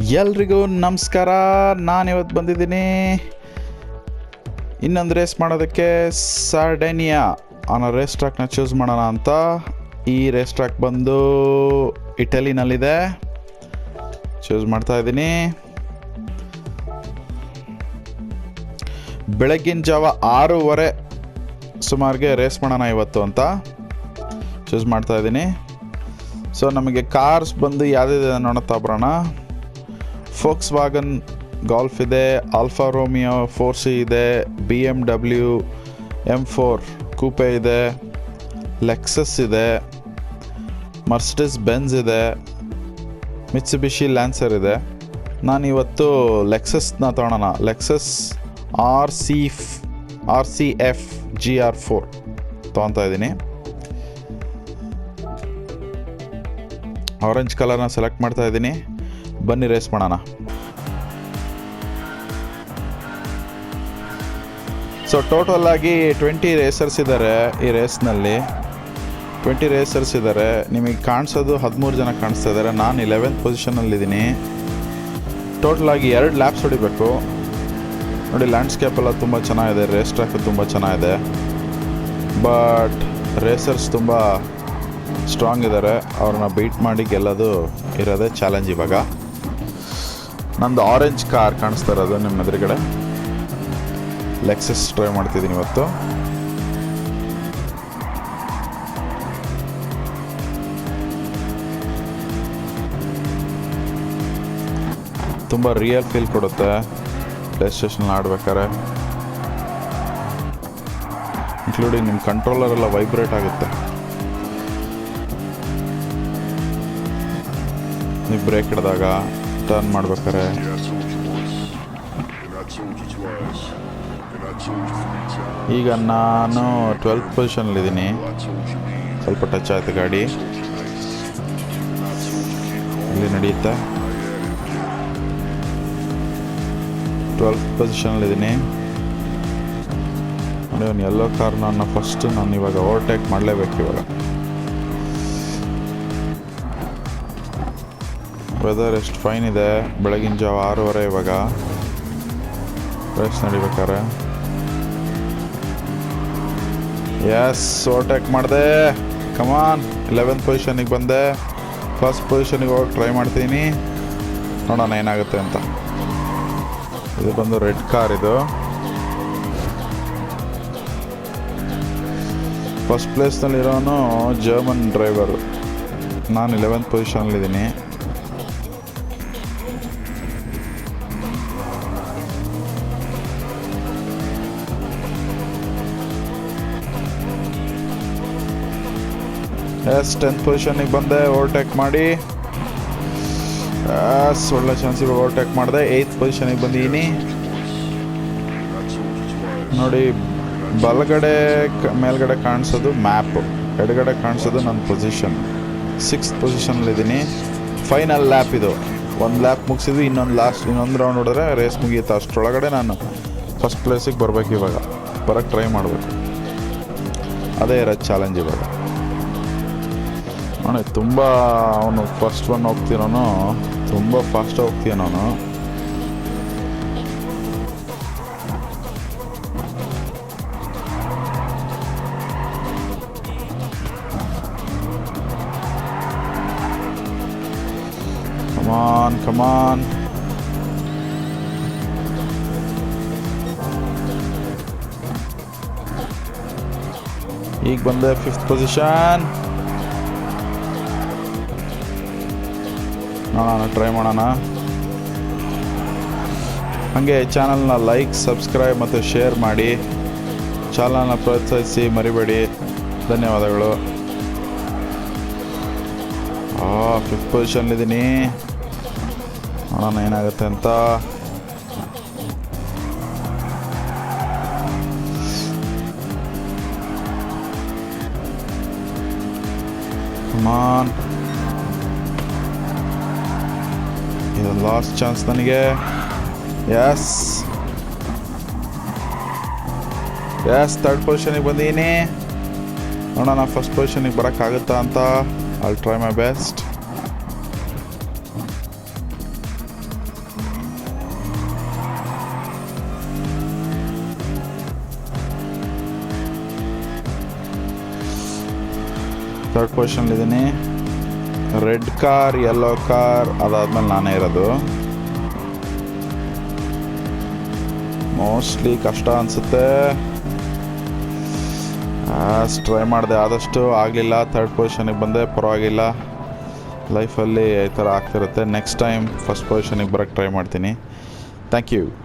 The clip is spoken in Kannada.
ಎಲ್ರಿಗೂ ನಮಸ್ಕಾರ. ನಾನಿವತ್ತು ಬಂದಿದ್ದೀನಿ ಇನ್ನೊಂದು ರೇಸ್ ಮಾಡೋದಕ್ಕೆ. ಸಾರ್ಡೇನಿಯಾ ಅನ್ನೋ ರೇಸ್ ಟ್ರ್ಯಾಕ್ನ ಚೂಸ್ ಮಾಡೋಣ ಅಂತ. ಈ ರೇಸ್ ಟ್ರ್ಯಾಕ್ ಬಂದು ಇಟಲಿನಲ್ಲಿದೆ. ಚೂಸ್ ಮಾಡ್ತಾ ಇದ್ದೀನಿ. ಬೆಳಗ್ಗಿನ ಜಾವ 6:30 ಸುಮಾರಿಗೆ ರೇಸ್ ಮಾಡೋಣ ಇವತ್ತು ಅಂತ ಚೂಸ್ ಮಾಡ್ತಾ ಇದ್ದೀನಿ. ಸೊ ನಮಗೆ ಕಾರ್ಸ್ ಬಂದು ಯಾವುದಿದೆ ನೋಡುತ್ತಾ ಬರೋಣ. ಫೋಕ್ಸ್ವ್ಯಾಗನ್ ಗಾಲ್ಫ್ ಇದೆ, ಆಲ್ಫಾ ರೋಮಿಯೋ 4C ಇದೆ, BMW M4 ಕೂಪೆ ಇದೆ, ಲೆಕ್ಸಸ್ ಇದೆ, ಮರ್ಸಿಡಿಸ್ ಬೆಂಜ್ ಇದೆ, ಮಿತ್ಸುಬಿಷಿ ಲ್ಯಾನ್ಸರ್ ಇದೆ. ನಾನಿವತ್ತು ಲೆಕ್ಸಸ್ನ ತೊಗೊಳೋಣ. ಲೆಕ್ಸಸ್ RCF GR4 ತೊಗೊತಾ ಇದ್ದೀನಿ. ಆರೆಂಜ್ ಕಲರ್ನ ಸೆಲೆಕ್ಟ್ ಮಾಡ್ತಾ ಇದ್ದೀನಿ. ಬನ್ನಿ ರೇಸ್ ಮಾಡೋಣ. ಸೊ ಟೋಟಲ್ ಆಗಿ 20 ರೇಸರ್ಸ್ ಇದ್ದಾರೆ ಈ ರೇಸ್ನಲ್ಲಿ. 20 ರೇಸರ್ಸ್ ಇದ್ದಾರೆ. ನಿಮಗೆ ಕಾಣಿಸೋದು 13 ಜನ ಕಾಣಿಸ್ತಾ ಇದ್ದಾರೆ. ನಾನು 11th ಪೊಸಿಷನಲ್ಲಿದ್ದೀನಿ. ಟೋಟಲ್ ಆಗಿ 2 ಲ್ಯಾಪ್ಸ್ ಹೊಡಿಬೇಕು. ನೋಡಿ, ಲ್ಯಾಂಡ್ಸ್ಕೇಪ್ ಎಲ್ಲ ತುಂಬ ಚೆನ್ನಾಗಿದೆ, ರೇಸ್ ಟ್ರ್ಯಾಕ್ ತುಂಬ ಚೆನ್ನಾಗಿದೆ. ಬಟ್ ರೇಸರ್ಸ್ ತುಂಬ ಸ್ಟ್ರಾಂಗ್ ಇದ್ದಾರೆ. ಅವ್ರನ್ನ ಬೀಟ್ ಮಾಡಿ ಗೆಲ್ಲೋದು ಇರೋದೇ ಚಾಲೆಂಜ್. ಇವಾಗ ನಂದು ಆರೆಂಜ್ ಕಾರ್ ಕಾಣಿಸ್ತಾ ಇರೋದು ನಿಮ್ಮ ಎದುರುಗಡೆ. ಲೆಕ್ಸಸ್ ಡ್ರೈವ್ ಮಾಡ್ತಿದ್ದೀನಿ ಇವತ್ತು. ತುಂಬ ರಿಯಲ್ ಫೀಲ್ ಕೊಡುತ್ತೆ ಪ್ಲೇ ಸ್ಟೇಷನ್ ಆಡ್ಬೇಕಾದ್ರೆ. ಇನ್ಕ್ಲೂಡಿಂಗ್ ನಿಮ್ಮ ಕಂಟ್ರೋಲರ್ ಎಲ್ಲ ವೈಬ್ರೇಟ್ ಆಗುತ್ತೆ. ನೀವು ಬ್ರೇಕ್ ಹಿಡಿದಾಗ, ಟರ್ನ್ ಮಾಡ್ಬೇಕಾರೆ. ಈಗ ನಾನು 12th ಪೊಸಿಷನಲ್ಲಿದ್ದೀನಿ. ಸ್ವಲ್ಪ ಟಚ್ ಆಯಿತು ಗಾಡಿ. ಇಲ್ಲಿ ನಡೆಯುತ್ತೆ. 12th ಪೊಸಿಷನಲ್ಲಿದ್ದೀನಿ. ನೋಡಿ, ಒಂದು ಯೆಲ್ಲೋ ಕಾರ್ನ ನಾನು ಇವಾಗ ಓವರ್ಟೇಕ್ ಮಾಡಲೇಬೇಕು. ಇವಾಗ ವೆದರ್ ಎಷ್ಟು ಫೈನ್ ಇದೆ. ಬೆಳಗಿನ ಜಾವ 6:30 ಇವಾಗ ರೇಸ್ ನಡಿಬೇಕಾರೆ. ಎಸ್, ಓವರ್ಟೇಕ್ ಮಾಡಿದೆ. ಕಮಾನ್, 11th ಪೊಸಿಷನಿಗೆ ಬಂದೆ. ಫಸ್ಟ್ ಪೊಸಿಷನಿಗೆ ಹೋಗಿ ಟ್ರೈ ಮಾಡ್ತೀನಿ. ನೋಡೋಣ ಏನಾಗುತ್ತೆ ಅಂತ. ಇದು ಬಂದು ರೆಡ್ ಕಾರ್. ಇದು ಫಸ್ಟ್ ಪ್ಲೇಸ್ನಲ್ಲಿರೋನು ಜರ್ಮನ್ ಡ್ರೈವರು. ನಾನು 11th ಪೊಸಿಷನಲ್ಲಿದ್ದೀನಿ. ಎಸ್, 10th ಪೊಸಿಷನಿಗೆ ಬಂದೆ. ಓವರ್ಟೇಕ್ ಮಾಡಿ ಒಳ್ಳೆ ಚಾನ್ಸ್ ಇವಾಗ ಓವರ್ಟೇಕ್ ಮಾಡಿದೆ. 8th ಪೊಸಿಷನಿಗೆ ಬಂದಿದ್ದೀನಿ. ನೋಡಿ, ಬಲಗಡೆ ಮೇಲ್ಗಡೆ ಕಾಣಿಸೋದು ಮ್ಯಾಪು, ಎಡಗಡೆ ಕಾಣಿಸೋದು ನನ್ನ ಪೊಸಿಷನ್. 6th ಪೊಸಿಷನಲ್ಲಿದ್ದೀನಿ. ಫೈನಲ್ ಲ್ಯಾಪ್ ಇದು. ಒಂದು ಲ್ಯಾಪ್ ಮುಗಿಸಿದ್ವಿ. ಇನ್ನೊಂದು ರೌಂಡ್ ಹೊಡೆದ್ರೆ ರೇಸ್ ಮುಗಿಯುತ್ತೆ. ಅಷ್ಟರೊಳಗಡೆ ನಾನು ಫಸ್ಟ್ ಪ್ಲೇಸಿಗೆ ಬರಬೇಕು. ಇವಾಗ ಬರೋಕ್ಕೆ ಟ್ರೈ ಮಾಡಬೇಕು. ಅದೇ ಇರೋದು ಚಾಲೆಂಜ್ ಇವಾಗ. ನೋಡಿ, ತುಂಬ ಅವನು ಫಸ್ಟ್ ಒನ್ ಹೋಗ್ತೀನವನು, ತುಂಬ ಫಾಸ್ಟಾಗಿ ಹೋಗ್ತೀನವನು. ಕಮಾನ್ ಕಮಾನ್. ಈಗ ಬಂದೆ 5th ಪೊಸಿಷನ್. ನೋಡೋಣ, ಟ್ರೈ ಮಾಡೋಣ. ಹಾಗೆ ಚಾನಲ್ನ ಲೈಕ್, ಸಬ್ಸ್ಕ್ರೈಬ್ ಮತ್ತು ಶೇರ್ ಮಾಡಿ. ಚಾನಲ್ನ ಪ್ರೋತ್ಸಾಹಿಸಿ ಮರಿಬೇಡಿ. ಧನ್ಯವಾದಗಳು. 5th ಪೊಸಿಷನ್ಲಿದ್ದೀನಿ. ನೋಡೋಣ ಏನಾಗುತ್ತೆ ಅಂತ. ಕಮಾನ್, ಇದು ಲಾಸ್ಟ್ ಚಾನ್ಸ್ ನನಗೆ. ಎಸ್, 3rd ಪೊಸಿಷನಿಗೆ ಬಂದೀನಿ. ನೋಡೋಣ ಫಸ್ಟ್ ಪೊಸಿಷನಿಗೆ ಬರೋಕ್ಕಾಗುತ್ತಾ ಅಂತ. I will try my best. Third ಪೊಸಿಷನ್ಲಿದ್ದೀನಿ. ರೆಡ್ ಕಾರ್, ಯೆಲ್ಲೋ ಕಾರ್, ಅದಾದಮೇಲೆ ನಾನೇ ಇರೋದು. ಮೋಸ್ಟ್ಲಿ ಕಷ್ಟ ಅನಿಸುತ್ತೆ. ಟ್ರೈ ಮಾಡಿದೆ, ಆದಷ್ಟು ಆಗಲಿಲ್ಲ. ಥರ್ಡ್ ಪೊಸಿಷನಿಗೆ ಬಂದೆ, ಪರವಾಗಿಲ್ಲ. ಲೈಫಲ್ಲಿ ಈ ಥರ ಆಗ್ತಿರುತ್ತೆ. ನೆಕ್ಸ್ಟ್ ಟೈಮ್ ಫಸ್ಟ್ ಪೊಸಿಷನಿಗೆ ಬರೋಕ್ಕೆ ಟ್ರೈ ಮಾಡ್ತೀನಿ. Thank you.